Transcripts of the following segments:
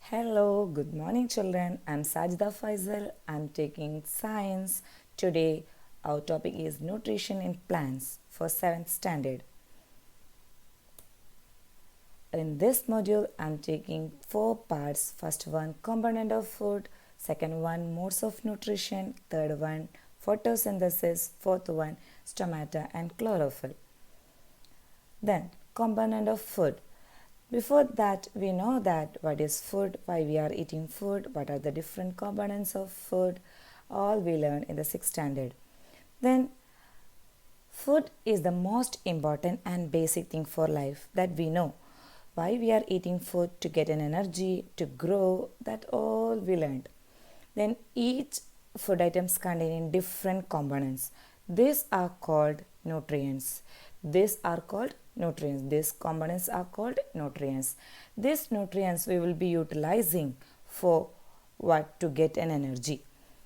Hello, good morning, children. I'm Sajida Faisal. I'm taking science. Today, our topic is nutrition in plants for 7th standard. In this module, I'm taking 4 parts. First one, component of food. Second one, modes of nutrition. Third one, photosynthesis. Fourth one, stomata and chlorophyll. Then, component of food. Before that, we know that what is food, why we are eating food, what are the different components of food, all we learn in the 6th standard. Then, food is the most important and basic thing for life that we know. Why we are eating food to get an energy, to grow, that all we learned. Then each food items containing different components. These are called nutrients. These are called nutrients. These components are called nutrients. These nutrients we will be utilizing for what to get an energy.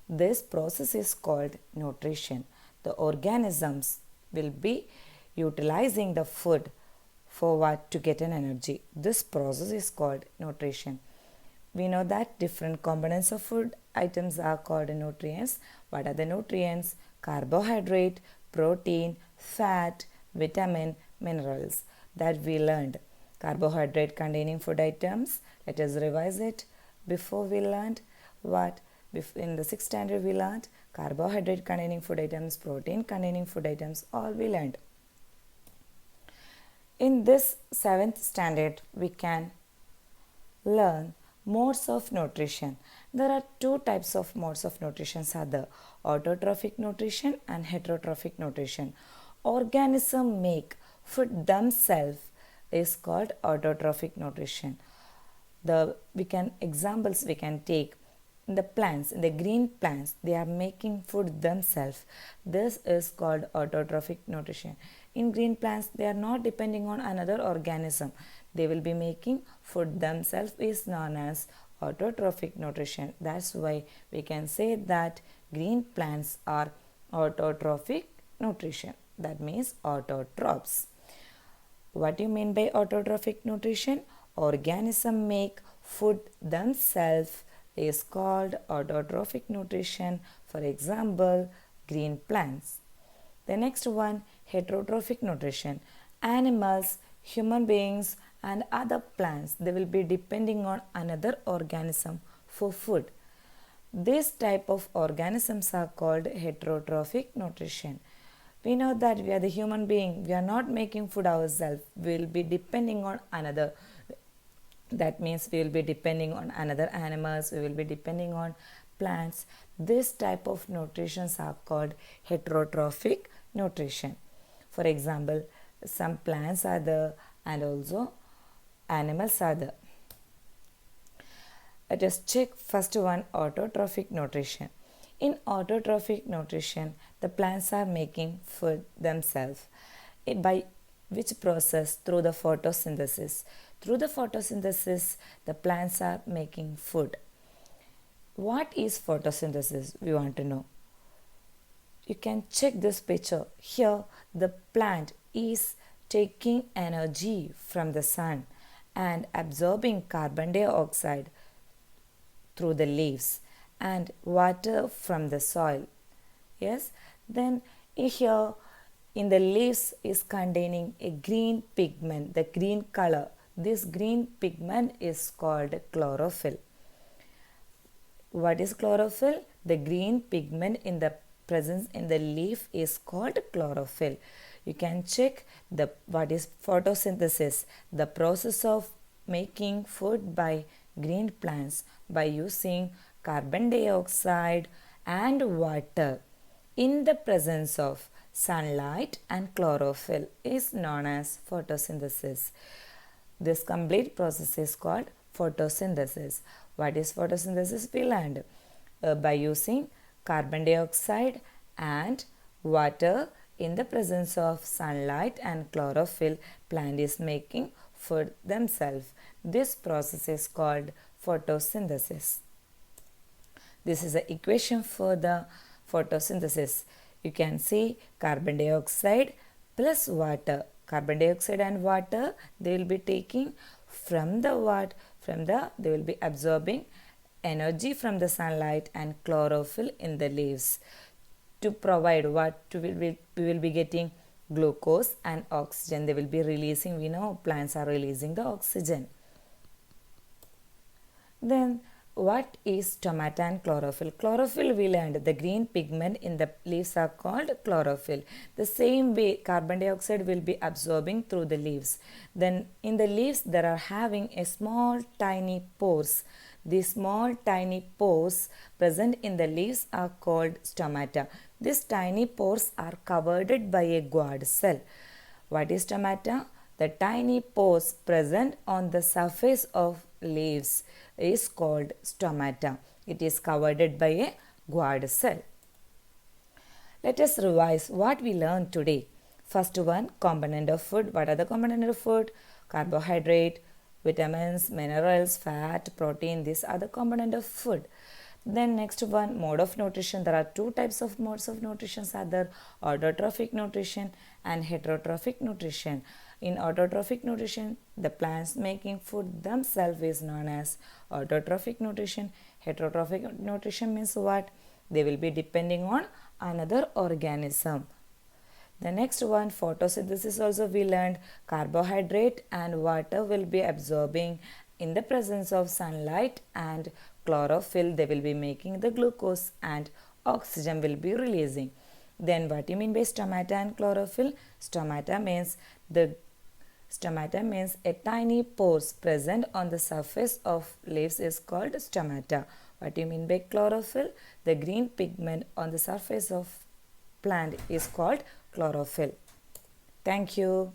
This process is called nutrition. The organisms will be utilizing the food for what to get an energy. This process is called nutrition. We know that different components of food items are called nutrients. What are the nutrients? Carbohydrate, protein, fat, vitamin, minerals that we learned. Carbohydrate containing food items. Let us revise it. Before we learned what? In the 6th standard we learned carbohydrate containing food items, protein containing food items, all we learned. In this 7th standard we can learn modes of nutrition. There are 2 types of modes of nutrition are the autotrophic nutrition and heterotrophic nutrition. Organism make food themselves is called autotrophic nutrition. Examples we can take in the plants, in the green plants, they are making food themselves. This is called autotrophic nutrition. In green plants, they are not depending on another organism. They will be making food themselves is known as autotrophic nutrition. That's why we can say that green plants are autotrophic nutrition. That means autotrophs. What do you mean by autotrophic nutrition? Organism make food themselves is called autotrophic nutrition. For example, green plants. The next one, heterotrophic nutrition. Animals, human beings and other plants, they will be depending on another organism for food. This type of organisms are called heterotrophic nutrition. We know that we are the human being. We are not making food ourselves. We will be depending on another. That means we will be depending on another animals. We will be depending on plants. This type of nutritions are called heterotrophic nutrition. For example, some plants are there and also animals are there. Let us check first one, autotrophic nutrition. In autotrophic nutrition, the plants are making food themselves. By which process? Through the photosynthesis. Through the photosynthesis, the plants are making food. What is photosynthesis? We want to know. You can check this picture. Here, the plant is taking energy from the sun and absorbing carbon dioxide through the leaves and water from the soil. Yes, then here in the leaves is containing a green pigment, the green color. This green pigment is called chlorophyll. What is chlorophyll? The green pigment in the presence in the leaf is called chlorophyll. You can check what is photosynthesis, the process of making food by green plants by using carbon dioxide and water in the presence of sunlight and chlorophyll is known as photosynthesis. This complete process is called photosynthesis. What is photosynthesis? We learned by using carbon dioxide and water in the presence of sunlight and chlorophyll, plant is making food themselves. This process is called photosynthesis. This is the equation for the photosynthesis. You can see carbon dioxide plus water. Carbon dioxide and water, they will be taking from the what? they will be absorbing energy from the sunlight and chlorophyll in the leaves to provide what we will be getting glucose and oxygen. They will be releasing, we know plants are releasing the oxygen. Then what is stomata and chlorophyll? Chlorophyll, we learned the green pigment in the leaves are called chlorophyll. The same way carbon dioxide will be absorbing through the leaves. Then in the leaves there are having a small tiny pores. These small tiny pores present in the leaves are called stomata. These tiny pores are covered by a guard cell. What is stomata? The tiny pores present on the surface of leaves is called stomata. It is covered by a guard cell. Let us revise what we learned today. First one, component of food. What are the component of food? Carbohydrate, vitamins, minerals, fat, protein. These are the component of food. Then next one, mode of nutrition. There are two types of modes of nutrition are there, autotrophic nutrition and heterotrophic nutrition. In autotrophic nutrition, the plants making food themselves is known as autotrophic nutrition. Heterotrophic nutrition means what? They will be depending on another organism. The next one, photosynthesis, also we learned carbohydrate and water will be absorbing in the presence of sunlight, and chlorophyll, they will be making the glucose and oxygen will be releasing. Then what do you mean by stomata and chlorophyll? Stomata means a tiny pores present on the surface of leaves is called stomata. What do you mean by chlorophyll? The green pigment on the surface of plant is called chlorophyll. Thank you.